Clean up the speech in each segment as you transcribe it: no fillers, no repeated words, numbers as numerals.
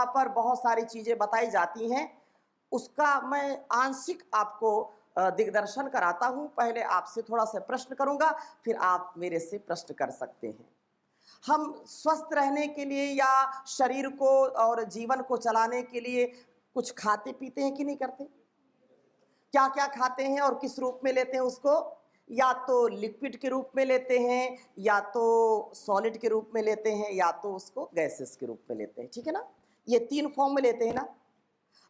वहाँ पर बहुत सारी चीज़ें बताई जाती हैं, उसका मैं आंशिक आपको दिग्दर्शन कराता हूँ। पहले आपसे थोड़ा सा प्रश्न करूँगा, फिर आप मेरे से प्रश्न कर सकते हैं। हम स्वस्थ रहने के लिए या शरीर को और जीवन को चलाने के लिए कुछ खाते पीते हैं कि नहीं करते? क्या क्या खाते हैं और किस रूप में लेते हैं उसको? या तो लिक्विड के रूप में लेते हैं, या तो सॉलिड के रूप में लेते हैं, या तो उसको गैसेस के रूप में लेते हैं, ठीक है ना? ये 3 फॉर्म में लेते हैं ना?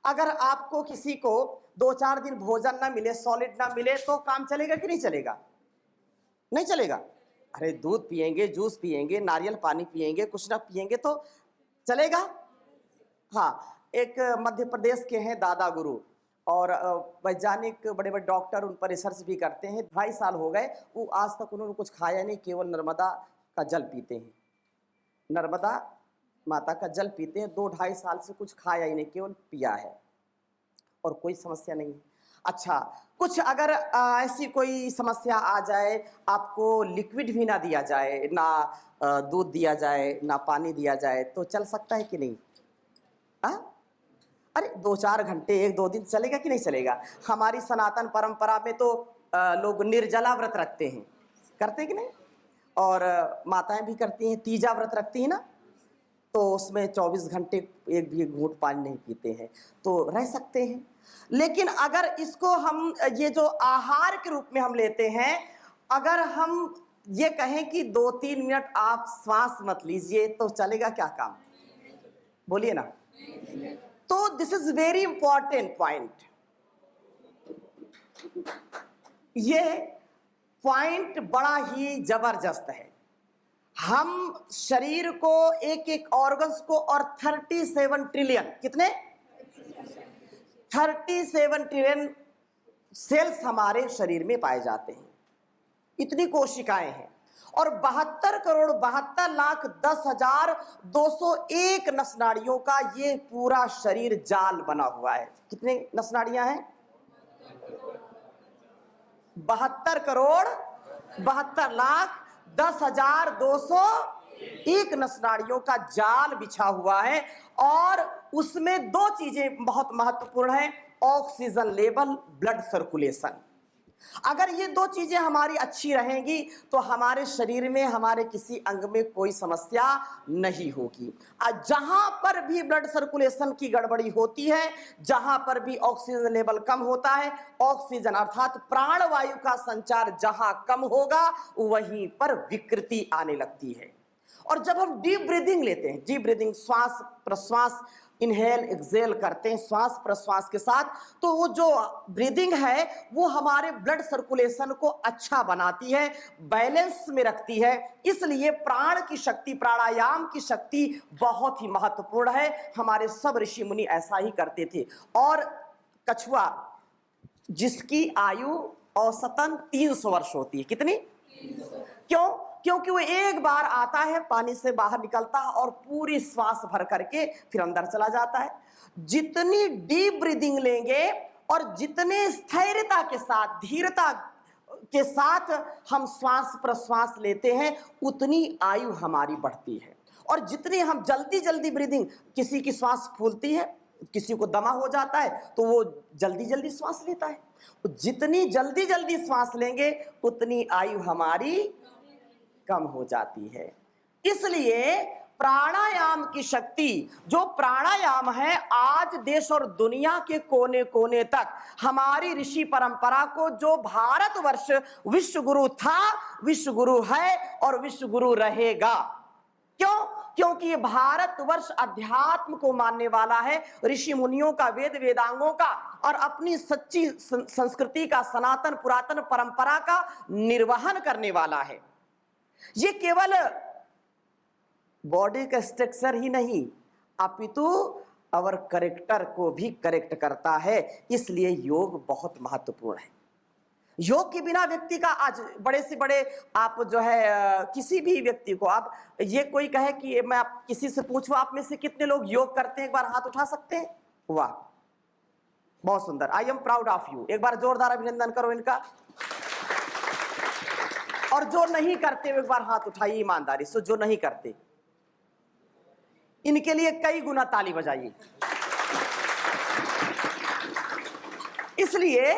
अगर आपको किसी को 2-4 दिन भोजन ना मिले, सॉलिड ना मिले, तो काम चलेगा कि नहीं चलेगा? नहीं चलेगा। अरे दूध पिएंगे, जूस पिएंगे, नारियल पानी पिएंगे, कुछ ना पिएंगे तो चलेगा? हाँ, एक मध्य प्रदेश के हैं दादा गुरु, और वैज्ञानिक बड़े-बड़े डॉक्टर उन पर रिसर्च भी करते हैं। 2.5 साल हो गए, वो आज तक उन्होंने कुछ खाया नहीं, केवल नर्मदा का जल पीते हैं। नर्मदा माता का जल पीते हैं, 2-2.5 साल से कुछ खाया ही नहीं, केवल पिया है और कोई समस्या नहीं है। अच्छा, कुछ अगर ऐसी कोई समस्या आ जाए, आपको लिक्विड भी ना दिया जाए, ना दूध दिया जाए, ना पानी दिया जाए, तो चल सकता है कि नहीं? हाँ? अरे 2-4 घंटे, 1-2 दिन चलेगा कि नहीं चलेगा? हमारी सनातन परंपरा में तो लोग निर्जला व्रत रखते हैं, करते हैं कि नहीं? और माताएं भी करती हैं, तीजा व्रत रखती हैं ना, तो उसमें 24 घंटे एक भी घूंट पानी नहीं पीते हैं, तो रह सकते हैं। लेकिन अगर इसको हम ये जो आहार के रूप में हम लेते हैं, अगर हम ये कहें कि 2-3 मिनट आप श्वास मत लीजिए, तो चलेगा क्या काम? बोलिए ना। तो this is very important point. ये पॉइंट बड़ा ही जबरदस्त है। हम शरीर को, एक एक ऑर्गन्स को, और 37 ट्रिलियन, कितने? 37 ट्रिलियन सेल्स हमारे शरीर में पाए जाते हैं। इतनी कोशिकाएं हैं, और 72 करोड़ 72 लाख 10,201 नसनाड़ियों का ये पूरा शरीर जाल बना हुआ है। कितने नसनाड़ियां हैं? 72 करोड़ 72 लाख 10,201 नसनाड़ियों का जाल बिछा हुआ है। और उसमें 2 चीजें बहुत महत्वपूर्ण हैं, ऑक्सीजन लेवल, ब्लड सर्कुलेशन। अगर ये 2 चीजें हमारी अच्छी रहेंगी, तो हमारे शरीर में, हमारे किसी अंग में कोई समस्या नहीं होगी। जहां पर भी ब्लड सर्कुलेशन की गड़बड़ी होती है, जहां पर भी ऑक्सीजन लेवल कम होता है, ऑक्सीजन अर्थात प्राणवायु का संचार जहां कम होगा, वहीं पर विकृति आने लगती है। और जब हम डीप ब्रीदिंग लेते हैं, डीप ब्रीदिंग, श्वास प्रश्वास, इनहेल एक्सेल करते हैं श्वास प्रश्वास के साथ, तो वो जो ब्रीदिंग है वो हमारे ब्लड सर्कुलेशन को अच्छा बनाती है, बैलेंस में रखती है। इसलिए प्राण की शक्ति, प्राणायाम की शक्ति बहुत ही महत्वपूर्ण है। हमारे सब ऋषि मुनि ऐसा ही करते थे। और कछुआ, जिसकी आयु औसतन 300 वर्ष होती है, कितनी? 300। क्यों? क्योंकि वो एक बार आता है, पानी से बाहर निकलता है और पूरी श्वास भर करके फिर अंदर चला जाता है। जितनी डीप ब्रीदिंग लेंगे और जितने स्थिरता के साथ, धीरता के साथ हम श्वास प्रश्वास लेते हैं, उतनी आयु हमारी बढ़ती है। और जितनी हम जल्दी जल्दी ब्रीदिंग, किसी की श्वास फूलती है, किसी को दमा हो जाता है, तो वो जल्दी जल्दी श्वास लेता है। जितनी जल्दी जल्दी श्वास लेंगे, उतनी आयु हमारी कम हो जाती है। इसलिए प्राणायाम की शक्ति, जो प्राणायाम है, आज देश और दुनिया के कोने कोने तक हमारी ऋषि परंपरा को, जो भारतवर्ष विश्व गुरु था, विश्व गुरु है और विश्व गुरु रहेगा। क्यों? क्योंकि ये भारतवर्ष अध्यात्म को मानने वाला है, ऋषि मुनियों का, वेद वेदांगों का, और अपनी सच्ची संस्कृति का, सनातन पुरातन परंपरा का निर्वहन करने वाला है। ये केवल बॉडी का स्ट्रक्चर ही नहीं, अपितु और करेक्टर को भी करेक्ट करता है। इसलिए योग बहुत महत्वपूर्ण है। योग के बिना व्यक्ति का, आज बड़े से बड़े आप जो है, किसी भी व्यक्ति को आप ये कोई कहे कि मैं आप किसी से पूछूं, आप में से कितने लोग योग करते हैं, एक बार हाथ उठा सकते हैं? वाह, बहुत सुंदर, I am proud of you. एक बार जोरदार अभिनंदन करो इनका। और जो नहीं करते, एक बार हाथ उठाइए ईमानदारी से, जो नहीं करते। इनके लिए कई गुना ताली बजाइए। इसलिए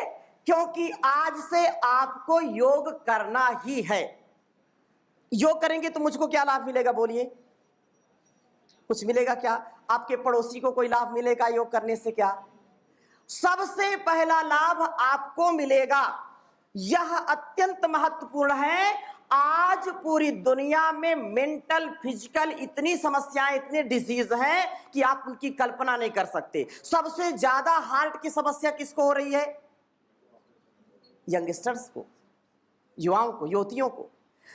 क्योंकि आज से आपको योग करना ही है। योग करेंगे तो मुझको क्या लाभ मिलेगा बोलिए? कुछ मिलेगा क्या? आपके पड़ोसी को कोई लाभ मिलेगा योग करने से? क्या? सबसे पहला लाभ आपको मिलेगा, यह अत्यंत महत्वपूर्ण है। आज पूरी दुनिया में मेंटल फिजिकल इतनी समस्याएं, इतने डिजीज हैं कि आप उनकी कल्पना नहीं कर सकते। सबसे ज्यादा हार्ट की समस्या किसको हो रही है? यंगस्टर्स को, युवाओं को, युवतियों को।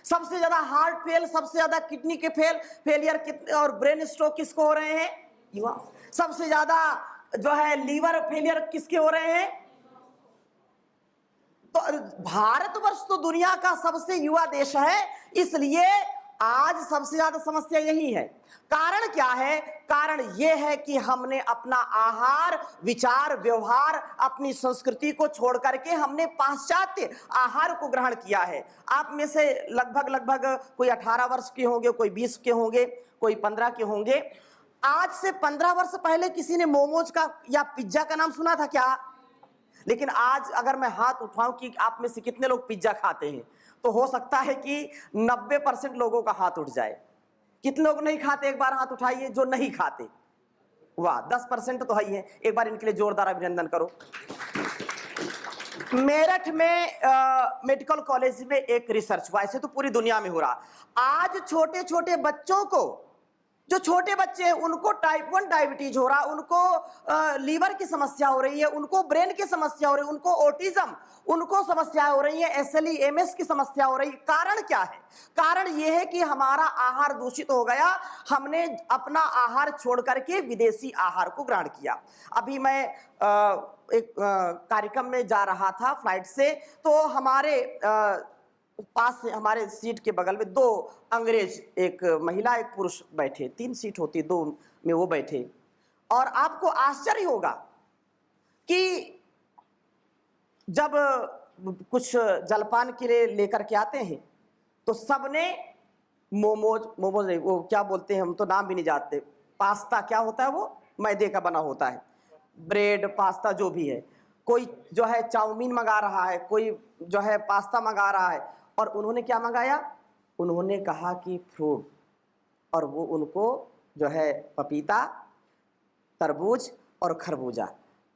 सबसे ज्यादा हार्ट फेल, सबसे ज्यादा किडनी के फेलियर और ब्रेन स्ट्रोक किसको हो रहे हैं? युवा। सबसे ज्यादा जो है लीवर फेलियर किसके हो रहे हैं? तो भारतवर्ष तो दुनिया का सबसे युवा देश है, इसलिए आज सबसे ज्यादा समस्या यही है। कारण क्या है? कारण यह है कि हमने अपना आहार, विचार, व्यवहार, अपनी संस्कृति को छोड़ करके हमने पाश्चात्य आहार को ग्रहण किया है। आप में से लगभग कोई 18 वर्ष के होंगे, कोई 20 के होंगे, कोई 15 के होंगे। आज से 15 वर्ष पहले किसी ने मोमोज का या पिज्जा का नाम सुना था क्या? लेकिन आज अगर मैं हाथ उठाऊं कि आप में से कितने लोग पिज्जा खाते हैं, तो हो सकता है कि 90% लोगों का हाथ उठ जाए। कितने लोग नहीं खाते? एक बार हाथ उठाइए जो नहीं खाते। वाह, 10% तो है ही है। एक बार इनके लिए जोरदार अभिनंदन करो। मेरठ में मेडिकल कॉलेज में एक रिसर्च हुआ, ऐसे तो पूरी दुनिया में हो रहा। आज छोटे छोटे बच्चों को, जो छोटे बच्चे हैं उनको टाइप 1 डायबिटीज हो रहा, उनको लीवर की समस्या हो रही है, उनको ब्रेन की समस्या हो रही है, उनको ऑटिज्म, उनको समस्या हो रही है, SLE MS की समस्या हो रही है। कारण क्या है? कारण यह है कि हमारा आहार दूषित हो गया। हमने अपना आहार छोड़ करके विदेशी आहार को ग्रहण किया। अभी मैं एक कार्यक्रम में जा रहा था फ्लाइट से, तो हमारे पास से, हमारे सीट के बगल में 2 अंग्रेज, एक महिला एक पुरुष बैठे। 3 सीट होती, 2 में वो बैठे। और आपको आश्चर्य होगा कि जब कुछ जलपान के लिए लेकर के आते हैं तो सबने मोमोज नहीं, वो क्या बोलते हैं, हम तो नाम भी नहीं जानते, पास्ता क्या होता है, वो मैदे का बना होता है, ब्रेड पास्ता जो भी है। कोई जो है चाउमीन मंगा रहा है, कोई जो है पास्ता मंगा रहा है। और उन्होंने क्या मंगाया? उन्होंने कहा कि फ्रूट, और वो उनको जो है पपीता, तरबूज और खरबूजा,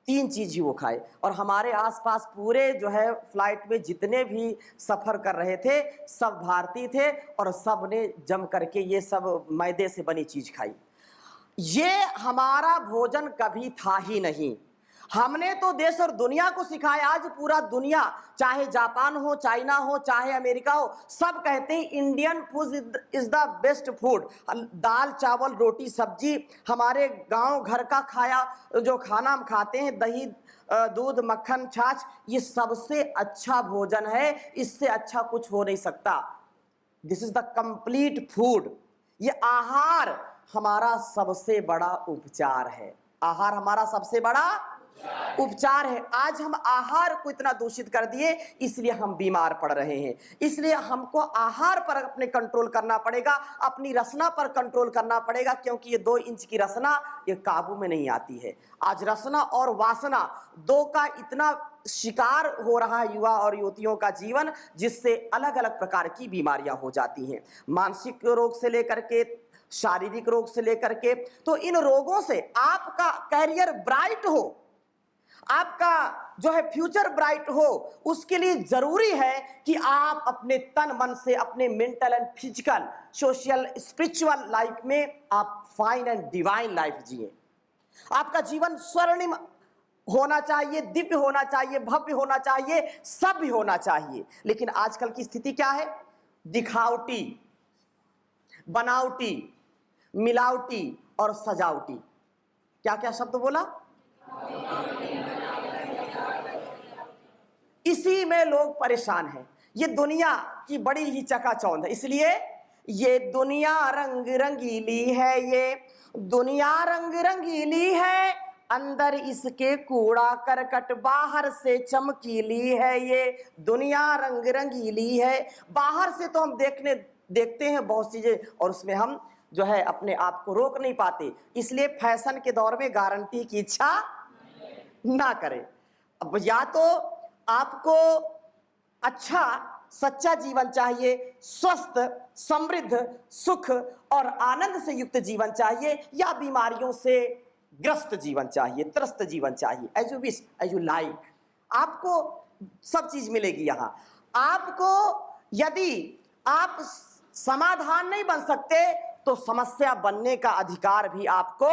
3 चीज ही वो खाए। और हमारे आसपास पूरे जो है फ्लाइट में जितने भी सफर कर रहे थे सब भारतीय थे, और सब ने जम करके ये सब मैदे से बनी चीज खाई। ये हमारा भोजन कभी था ही नहीं। हमने तो देश और दुनिया को सिखाया। आज पूरा दुनिया, चाहे जापान हो, चाइना हो, चाहे अमेरिका हो, सब कहते हैं Indian food is the best food. दाल चावल रोटी सब्जी, हमारे गांव घर का खाया जो खाना हम खाते हैं, दही दूध मक्खन छाछ, ये सबसे अच्छा भोजन है। इससे अच्छा कुछ हो नहीं सकता। This is the complete food. ये आहार हमारा सबसे बड़ा उपचार है। आहार हमारा सबसे बड़ा उपचार है। आज हम आहार को इतना दूषित कर दिए, इसलिए हम बीमार पड़ रहे हैं। इसलिए हमको आहार पर अपने कंट्रोल करना पड़ेगा, अपनी रसना पर कंट्रोल करना पड़ेगा, क्योंकि ये 2 इंच की रसना ये काबू में नहीं आती है। आज रसना और वासना 2 का इतना शिकार हो रहा है युवा और युवतियों का जीवन, जिससे अलग अलग प्रकार की बीमारियां हो जाती हैं, मानसिक रोग से लेकर के शारीरिक रोग से लेकर के। तो इन रोगों से आपका कैरियर ब्राइट हो, आपका जो है फ्यूचर ब्राइट हो, उसके लिए जरूरी है कि आप अपने तन मन से, अपने mental and physical, social, spiritual life में आप फाइन एंड डिवाइन लाइफ जिए। आपका जीवन स्वर्णिम होना चाहिए, दिव्य होना चाहिए, भव्य होना चाहिए, सभ्य होना चाहिए। लेकिन आजकल की स्थिति क्या है? दिखावटी, बनावटी, मिलावटी और सजावटी। क्या क्या शब्द बोला? इसी में लोग परेशान हैं। ये दुनिया की बड़ी ही चकाचौंध है। इसलिए ये दुनिया रंग रंगीली है, ये दुनिया रंग रंगीली है, अंदर इसके कूड़ा करकट, बाहर से चमकीली है। ये दुनिया रंग रंगीली है। बाहर से तो हम देखते हैं बहुत चीजें, और उसमें हम जो है अपने आप को रोक नहीं पाते, इसलिए फैशन के दौर में गारंटी की इच्छा ना करें। अब या तो आपको अच्छा सच्चा जीवन चाहिए, स्वस्थ, समृद्ध, सुख और आनंद से युक्त जीवन चाहिए, या बीमारियों से ग्रस्त जीवन चाहिए, त्रस्त जीवन चाहिए। As you wish, as you like, आपको सब चीज मिलेगी यहाँ। आपको यदि आप समाधान नहीं बन सकते तो समस्या बनने का अधिकार भी आपको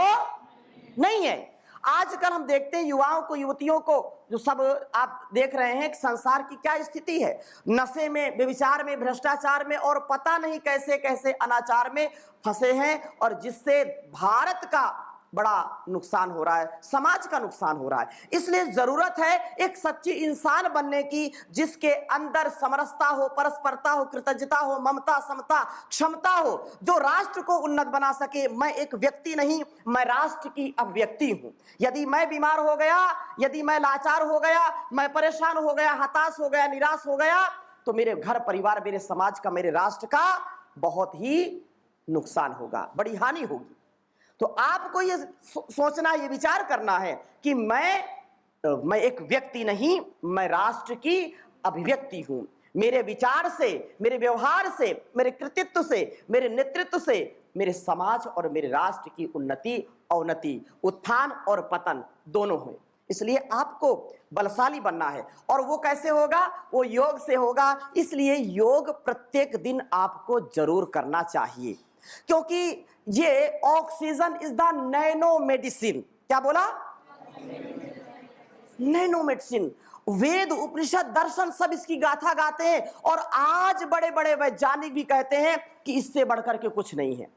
नहीं है। आजकल हम देखते हैं युवाओं को, युवतियों को, जो सब आप देख रहे हैं कि संसार की क्या स्थिति है, नशे में, व्यभिचार में, भ्रष्टाचार में और पता नहीं कैसे कैसे अनाचार में फंसे हैं, और जिससे भारत का बड़ा नुकसान हो रहा है, समाज का नुकसान हो रहा है। इसलिए जरूरत है एक सच्ची इंसान बनने की, जिसके अंदर समरसता हो, परस्परता हो, कृतज्ञता हो, ममता, समता, क्षमता हो, जो राष्ट्र को उन्नत बना सके। मैं एक व्यक्ति नहीं, मैं राष्ट्र की अभिव्यक्ति हूं। यदि मैं बीमार हो गया, यदि मैं लाचार हो गया, मैं परेशान हो गया, हताश हो गया, निराश हो गया, तो मेरे घर परिवार, मेरे समाज का, मेरे राष्ट्र का बहुत ही नुकसान होगा, बड़ी हानि होगी। तो आपको ये सोचना, ये विचार करना है कि मैं एक व्यक्ति नहीं, मैं राष्ट्र की अभिव्यक्ति हूं। मेरे विचार से, मेरे व्यवहार से, मेरे कृतित्व से, मेरे नेतृत्व से मेरे समाज और मेरे राष्ट्र की उन्नति, अवनति, उत्थान और पतन दोनों हुए। इसलिए आपको बलशाली बनना है, और वो कैसे होगा? वो योग से होगा। इसलिए योग प्रत्येक दिन आपको जरूर करना चाहिए, क्योंकि ये oxygen is the nano medicine. क्या बोला? Nano medicine. वेद, उपनिषद, दर्शन सब इसकी गाथा गाते हैं, और आज बड़े बड़े वैज्ञानिक भी कहते हैं कि इससे बढ़कर के कुछ नहीं है।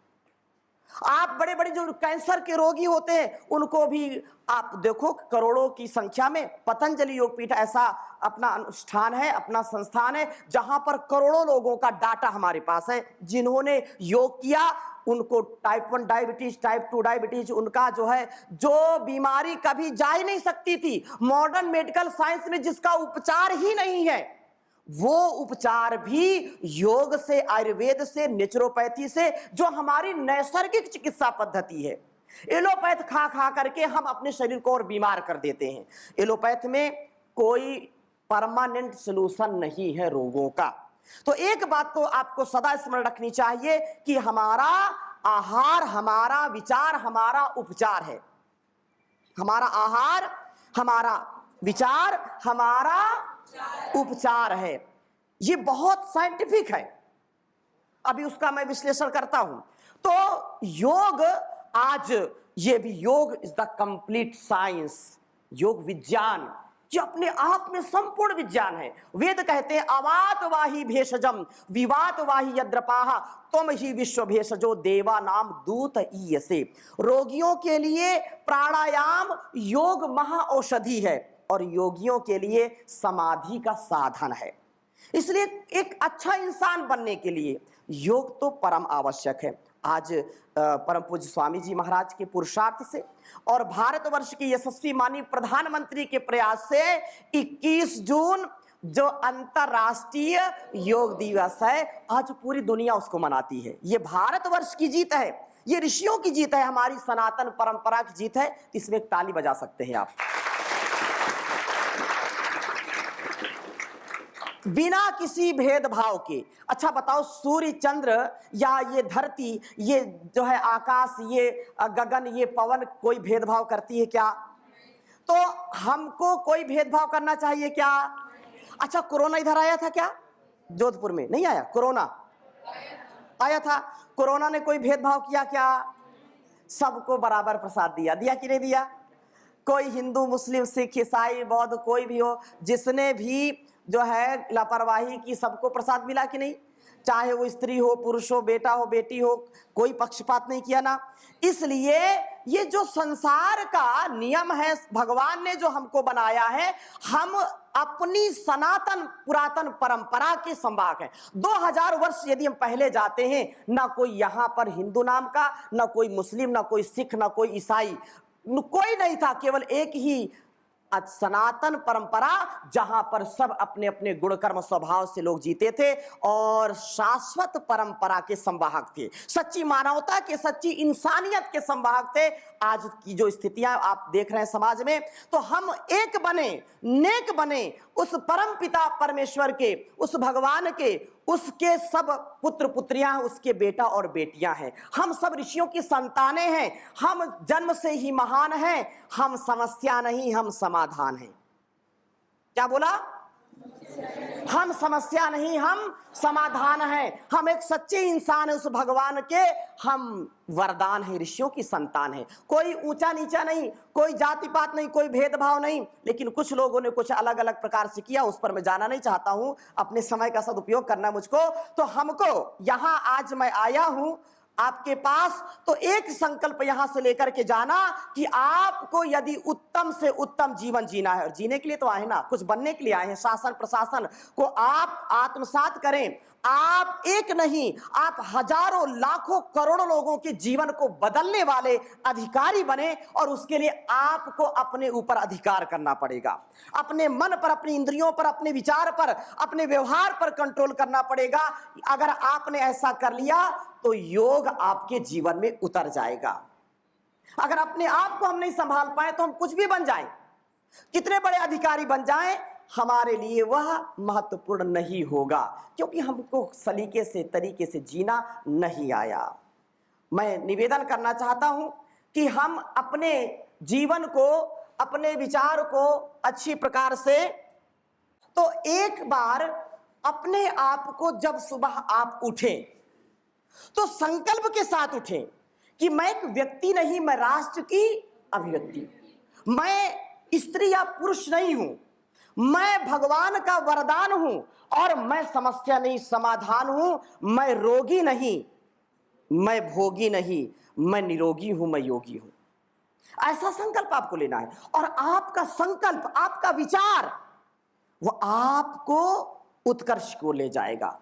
आप बड़े बड़े जो कैंसर के रोगी होते हैं, उनको भी आप देखो, करोड़ों की संख्या में पतंजलि योगपीठ ऐसा अपना अनुष्ठान है, अपना संस्थान है, जहां पर करोड़ों लोगों का डाटा हमारे पास है, जिन्होंने योग किया। उनको टाइप 1 डायबिटीज, टाइप 2 डायबिटीज, उनका जो है, जो बीमारी कभी जा ही नहीं सकती थी, मॉडर्न मेडिकल साइंस में जिसका उपचार ही नहीं है, वो उपचार भी योग से, आयुर्वेद से, नेचुरोपैथी से, जो हमारी नैसर्गिक चिकित्सा पद्धति है। एलोपैथ खा खा करके हम अपने शरीर को और बीमार कर देते हैं। एलोपैथ में कोई परमानेंट सलूशन नहीं है रोगों का। तो एक बात तो आपको सदा स्मरण रखनी चाहिए कि हमारा आहार, हमारा विचार, हमारा उपचार है। हमारा आहार, हमारा विचार, हमारा उपचार है। ये बहुत साइंटिफिक है, अभी उसका मैं विश्लेषण करता हूं। तो योग, आज ये भी योग इज द कंप्लीट साइंस, योग विज्ञान, जो अपने आप में संपूर्ण विज्ञान है। वेद कहते हैं अवात वाही भेषजम विवात वाही यद्रपाह तुम ही विश्व भेषजो देवा नाम दूत ईयसे। रोगियों के लिए प्राणायाम योग महा औषधि है, और योगियों के लिए समाधि का साधन है। इसलिए एक अच्छा इंसान बनने के लिए योग तो परम आवश्यक है। आज परम पूज्य स्वामी जी महाराज के पुरुषार्थ से और भारतवर्ष के यशस्वी माननीय प्रधानमंत्री के प्रयास से 21 जून जो अंतरराष्ट्रीय योग दिवस है, आज पूरी दुनिया उसको मनाती है। ये भारतवर्ष की जीत है, ये ऋषियों की जीत है, हमारी सनातन परंपरा की जीत है। इसमें एक ताली बजा सकते हैं आप। बिना किसी भेदभाव के। अच्छा बताओ, सूर्य, चंद्र या ये धरती, ये जो है आकाश, ये गगन, ये पवन, कोई भेदभाव करती है क्या? तो हमको कोई भेदभाव करना चाहिए क्या? अच्छा, कोरोना इधर आया था क्या? जोधपुर में नहीं आया? कोरोना आया था। कोरोना ने कोई भेदभाव किया क्या? सबको बराबर प्रसाद दिया, दिया कि नहीं दिया? कोई हिंदू, मुस्लिम, सिख, ईसाई, बौद्ध, कोई भी हो, जिसने भी जो है लापरवाही की, सबको प्रसाद मिला कि नहीं? चाहे वो स्त्री हो, पुरुष हो, बेटा हो, बेटी हो, कोई पक्षपात नहीं किया ना। इसलिए ये जो संसार का नियम है, भगवान ने जो हमको बनाया है, हम अपनी सनातन पुरातन परंपरा के संवाहक हैं। 2000 वर्ष यदि हम पहले जाते हैं, ना कोई यहाँ पर हिंदू नाम का, ना कोई मुस्लिम, ना कोई सिख, ना कोई ईसाई, कोई नहीं था। केवल एक ही आज सनातन परंपरा जहां पर सब अपने अपने गुण कर्म स्वभाव से लोग जीते थे और शाश्वत परंपरा के संवाहक थे, सच्ची मानवता के, सच्ची इंसानियत के संवाहक थे। आज की जो स्थितियां आप देख रहे हैं समाज में, तो हम एक बने, नेक बने, उस परम पिता परमेश्वर के, उस भगवान के, उसके सब पुत्र पुत्रियां, उसके बेटा और बेटियां हैं। हम सब ऋषियों की संतानें हैं। हम जन्म से ही महान हैं। हम समस्या नहीं, हम समाधान हैं। क्या बोला? हम समस्या नहीं, हम समाधान हैं। हम एक सच्चे इंसान है उस भगवान के, हम वरदान है, ऋषियों की संतान है। कोई ऊंचा नीचा नहीं, कोई जाति पात नहीं, कोई भेदभाव नहीं। लेकिन कुछ लोगों ने कुछ अलग अलग प्रकार से किया, उस पर मैं जाना नहीं चाहता हूं, अपने समय का सदुपयोग करना मुझको। तो हमको यहां आज मैं आया हूं आपके पास, तो एक संकल्प यहां से लेकर के जाना कि आपको यदि उत्तम से उत्तम जीवन जीना है, और जीने के लिए तो आए ना, कुछ बनने के लिए आए हैं, शासन प्रशासन को आप आत्मसात करें। आप एक नहीं, आप हजारों लाखों करोड़ों लोगों के जीवन को बदलने वाले अधिकारी बने, और उसके लिए आपको अपने ऊपर अधिकार करना पड़ेगा। अपने मन पर, अपनी इंद्रियों पर, अपने विचार पर, अपने व्यवहार पर कंट्रोल करना पड़ेगा। अगर आपने ऐसा कर लिया तो योग आपके जीवन में उतर जाएगा। अगर अपने आप को हम नहीं संभाल पाए तो हम कुछ भी बन जाएं, कितने बड़े अधिकारी बन जाएं, हमारे लिए वह महत्वपूर्ण नहीं होगा, क्योंकि हमको सलीके से, तरीके से जीना नहीं आया। मैं निवेदन करना चाहता हूं कि हम अपने जीवन को, अपने विचार को अच्छी प्रकार से, तो एक बार अपने आप को जब सुबह आप उठें तो संकल्प के साथ उठें कि मैं एक व्यक्ति नहीं, मैं राष्ट्र की अभिव्यक्ति, मैं स्त्री या पुरुष नहीं हूं, मैं भगवान का वरदान हूं, और मैं समस्या नहीं, समाधान हूं। मैं रोगी नहीं, मैं भोगी नहीं, मैं निरोगी हूं, मैं योगी हूं। ऐसा संकल्प आपको लेना है, और आपका संकल्प, आपका विचार, वो आपको उत्कर्ष को ले जाएगा।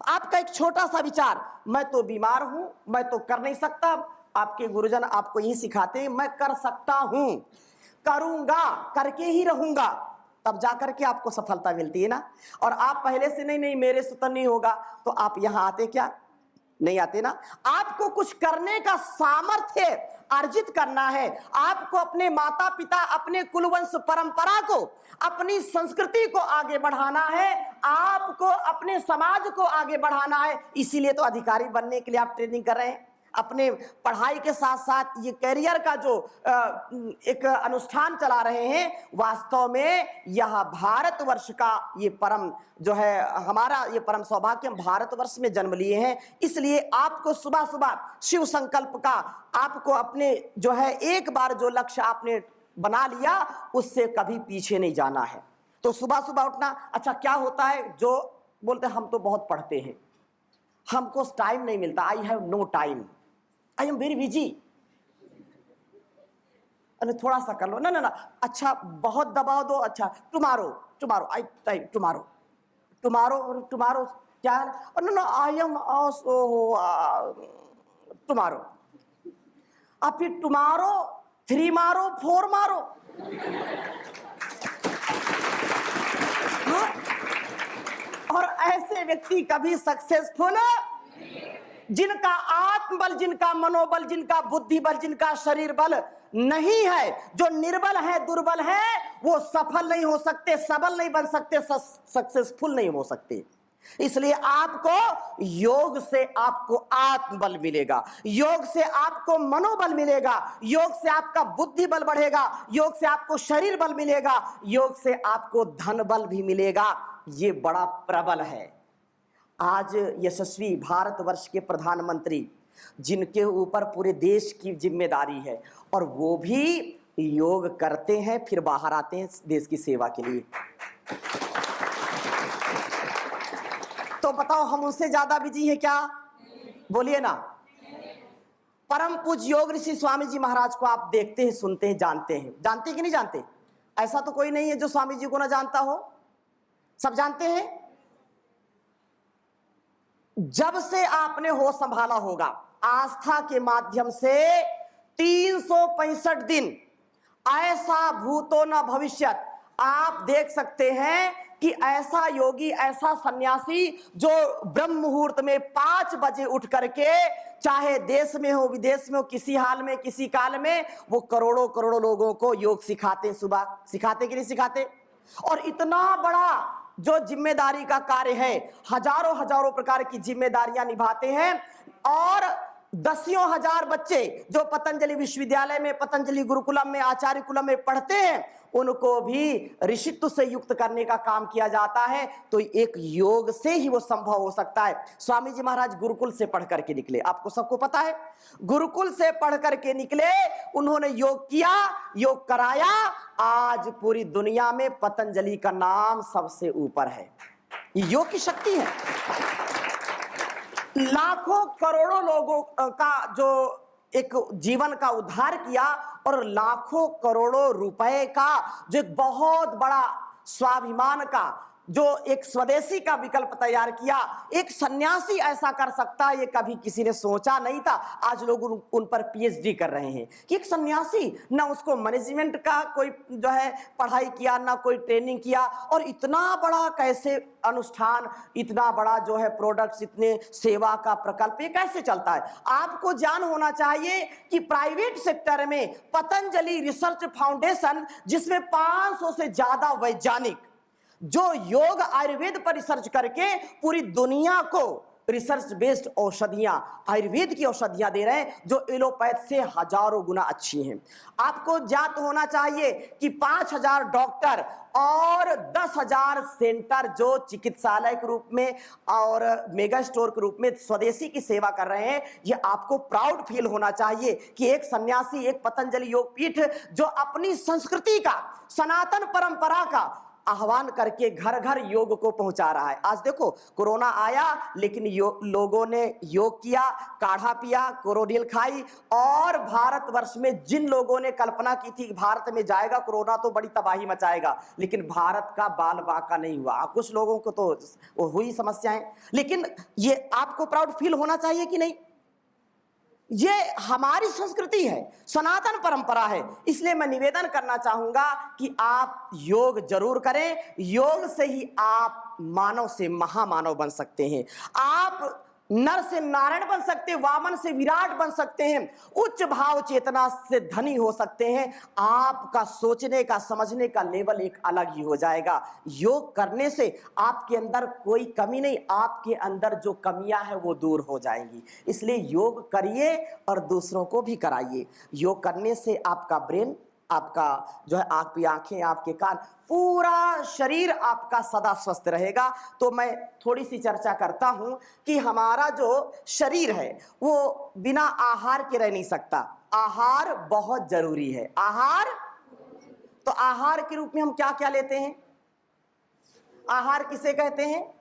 आपका एक छोटा सा विचार, मैं तो बीमार हूं, मैं तो कर नहीं सकता, आपके गुरुजन आपको यही सिखाते हैं, मैं कर सकता हूं, करूंगा, करके ही रहूंगा, तब जाकर के आपको सफलता मिलती है ना। और आप पहले से नहीं नहीं मेरे से तो नहीं होगा, तो आप यहां आते क्या? नहीं आते ना। आपको कुछ करने का सामर्थ्य अर्जित करना है। आपको अपने माता पिता, अपने कुलवंश परंपरा को, अपनी संस्कृति को आगे बढ़ाना है। आपको अपने समाज को आगे बढ़ाना है। इसीलिए तो अधिकारी बनने के लिए आप ट्रेनिंग कर रहे हैं। अपने पढ़ाई के साथ साथ ये कैरियर का जो एक अनुष्ठान चला रहे हैं, वास्तव में यह भारतवर्ष का ये परम जो है, हमारा ये परम सौभाग्य, हम भारतवर्ष में जन्म लिए हैं। इसलिए आपको सुबह सुबह शिव संकल्प का, आपको अपने जो है एक बार जो लक्ष्य आपने बना लिया, उससे कभी पीछे नहीं जाना है। तो सुबह सुबह उठना। अच्छा, क्या होता है, जो बोलते हैं हम तो बहुत पढ़ते हैं, हमको टाइम नहीं मिलता, I have no time, I am very busy. अरे थोड़ा सा कर लो ना, ना ना, अच्छा बहुत दबाव दो, अच्छा tomorrow, tomorrow, I time, tomorrow, tomorrow, tomorrow क्या, no no I am tomorrow. अब फिर टुमारो, 3 मारो, 4 मारो। हाँ? और ऐसे व्यक्ति कभी सक्सेसफुल, जिनका आत्मबल, जिनका मनोबल, जिनका बुद्धि बल, जिनका शरीर बल नहीं है, जो निर्बल है, दुर्बल है, वो सफल नहीं हो सकते, सबल नहीं बन सकते, सक्सेसफुल नहीं हो सकते। इसलिए आपको योग से आपको आत्मबल मिलेगा, योग से आपको मनोबल मिलेगा, योग से आपका बुद्धि बल बढ़ेगा, योग से आपको शरीर बल मिलेगा, योग से आपको धन बल भी मिलेगा। ये बड़ा प्रबल है। आज यशस्वी भारतवर्ष के प्रधानमंत्री, जिनके ऊपर पूरे देश की जिम्मेदारी है, और वो भी योग करते हैं, फिर बाहर आते हैं देश की सेवा के लिए। तो बताओ, हम उनसे ज्यादा बिजी हैं क्या? बोलिए ना। परम पूज्य योग ऋषि स्वामी जी महाराज को आप देखते हैं, सुनते हैं, जानते हैं। जानते कि नहीं जानते? ऐसा तो कोई नहीं है जो स्वामी जी को ना जानता हो, सब जानते हैं। जब से आपने होश संभाला होगा, आस्था के माध्यम से 365 दिन ऐसा भूतो न भविष्यत। आप देख सकते हैं कि ऐसा योगी, ऐसा सन्यासी जो ब्रह्म मुहूर्त में 5 बजे उठ करके, चाहे देश में हो विदेश में हो, किसी हाल में किसी काल में, वो करोड़ों करोड़ों लोगों को योग सिखाते, सुबह सिखाते कि नहीं सिखाते। और इतना बड़ा जो जिम्मेदारी का कार्य है, हजारों हजारों प्रकार की जिम्मेदारियां निभाते हैं। और दसियों हजार बच्चे जो पतंजलि विश्वविद्यालय में, पतंजलि गुरुकुलम में, आचार्य कुलम में पढ़ते हैं, उनको भी ऋषित्व से युक्त करने का काम किया जाता है। तो एक योग से ही वो संभव हो सकता है। स्वामी जी महाराज गुरुकुल से पढ़ करके निकले, आपको सबको पता है, गुरुकुल से पढ़ करके निकले, उन्होंने योग किया, योग कराया। आज पूरी दुनिया में पतंजलि का नाम सबसे ऊपर है। योग की शक्ति है। लाखों करोड़ों लोगों का जो एक जीवन का उद्धार किया, और लाखों करोड़ों रुपए का जो एक बहुत बड़ा स्वाभिमान का जो एक स्वदेशी का विकल्प तैयार किया। एक सन्यासी ऐसा कर सकता है, ये कभी किसी ने सोचा नहीं था। आज लोग उन पर पीएचडी कर रहे हैं कि एक सन्यासी, ना उसको मैनेजमेंट का कोई जो है पढ़ाई किया, ना कोई ट्रेनिंग किया, और इतना बड़ा कैसे अनुष्ठान, इतना बड़ा जो है प्रोडक्ट्स, इतने सेवा का प्रकल्प, ये कैसे चलता है। आपको जान होना चाहिए कि प्राइवेट सेक्टर में पतंजलि रिसर्च फाउंडेशन, जिसमें 500 से ज्यादा वैज्ञानिक जो योग आयुर्वेद पर रिसर्च करके पूरी दुनिया को रिसर्च बेस्ड औषधियां, आयुर्वेद की औषधियां दे रहे हैं, जो एलोपैथ से हजारों गुना अच्छी हैं। आपको ज्ञात होना चाहिए कि 5000 डॉक्टर और 10,000 सेंटर जो चिकित्सालय के रूप में और मेगा स्टोर के रूप में स्वदेशी की सेवा कर रहे हैं। ये आपको प्राउड फील होना चाहिए कि एक सन्यासी, एक पतंजलि योग पीठ जो अपनी संस्कृति का, सनातन परंपरा का आह्वान करके घर घर योग को पहुंचा रहा है। आज देखो, कोरोना आया, लेकिन लोगों ने योग किया, काढ़ा पिया, कोरोनिल खाई, और भारतवर्ष में जिन लोगों ने कल्पना की थी कि भारत में जाएगा कोरोना तो बड़ी तबाही मचाएगा, लेकिन भारत का बाल बांका नहीं हुआ। कुछ लोगों को तो हुई समस्याएं, लेकिन ये आपको प्राउड फील होना चाहिए कि नहीं। ये हमारी संस्कृति है, सनातन परंपरा है। इसलिए मैं निवेदन करना चाहूंगा कि आप योग जरूर करें। योग से ही आप मानव से महामानव बन सकते हैं। आप नर से नारायण बन सकते हैं, वामन से विराट बन सकते हैं, उच्च भाव चेतना से धनी हो सकते हैं। आपका सोचने का, समझने का लेवल एक अलग ही हो जाएगा। योग करने से आपके अंदर कोई कमी नहीं, आपके अंदर जो कमियां हैं वो दूर हो जाएंगी। इसलिए योग करिए और दूसरों को भी कराइए। योग करने से आपका ब्रेन, आपका जो है आपकी आंखें, आपके कान, पूरा शरीर आपका सदा स्वस्थ रहेगा। तो मैं थोड़ी सी चर्चा करता हूं कि हमारा जो शरीर है वो बिना आहार के रह नहीं सकता। आहार बहुत जरूरी है। आहार, तो आहार के रूप में हम क्या क्या लेते हैं? आहार किसे कहते हैं?